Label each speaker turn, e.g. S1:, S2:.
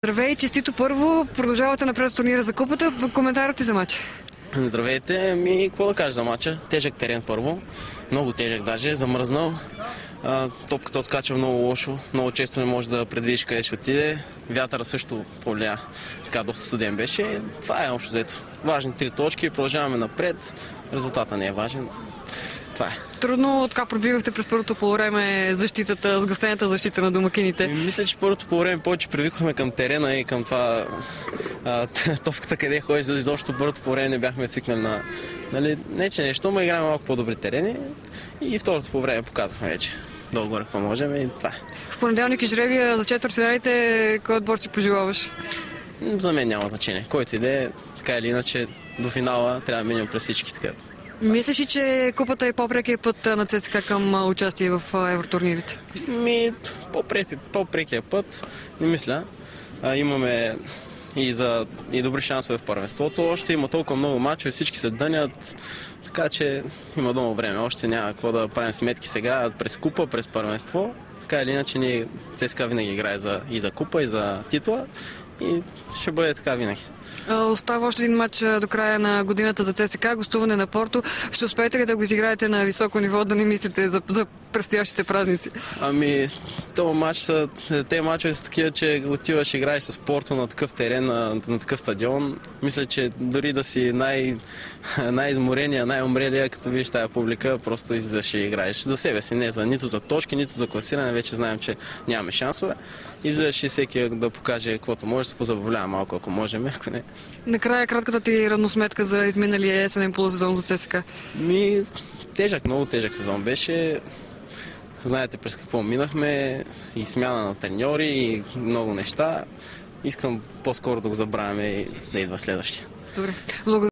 S1: Здравей, честито първо. Продължавате напред с турнира за купата. Коментарът ти за матча?
S2: Здравейте, какво да кажа за матча? Тежък терен първо, много тежък даже, замръзнал. Топката отскача много лошо, много често не може да предвидиш къде ще отиде. Вятъра също повлия, така доста студен беше. Това е общо взето. Важни 3 точки, продължаваме напред, резултата не е важен. Това е.
S1: Трудно така пробивахте през първото полувреме защитата, сгъстената защита на домакините.
S2: Мисля, че първото полувреме повече привиквахме към терена и към това топката къде ходиш, за изобщо първото полувреме не бяхме свикнали на... Нали, не че нещо, но играем малко по-добри терени и второто полувреме показахме вече долу-горе какво можем и това е.
S1: В понеделник и жребия за четвъртфиналите, кой отбор си пожелаваш?
S2: За мен няма значение. Който иде, така или иначе, до финала трябва да минем през всички така.
S1: Мислиш ли, че купата е по-прекия път на ЦСКА към участие в евротурнирите?
S2: По-прекия път, не мисля. Имаме и добри шансове в първенството. Още има толкова много мачове, всички се дънят, така че има много време. Още няма какво да правим сметки сега през купа, през първенство. Така или иначе ние ЦСКА винаги играе и за купа, и за титла и ще бъде така винаги.
S1: Остава още един матч до края на годината за ЦСКА, гостуване на Порто. Ще успеете ли да го изиграете на високо ниво, да не мислите за предстоящите празници? Те мачове са такива, че отиваш, играеш с Порто на такъв терен, на такъв стадион. Мисля, че дори да си най-изморения, най-умрелия, като видиш тая публика, просто излизаш и играеш за себе си, не нито за точки, нито за класиране. Вече знаем, че нямаме шансове. Излизаш и всеки да покаже каквото може, да се позабавлява малко, ако можем, ако не. Накрая кратката ти равносметка за изминалия есенен полусезон за ЦСКА.
S2: Тежък, много тежък сезон беше. Знаете през какво минахме, и смяна на треньори, и много неща. Искам по-скоро да го забравяме и да идва следващия.
S1: Добре.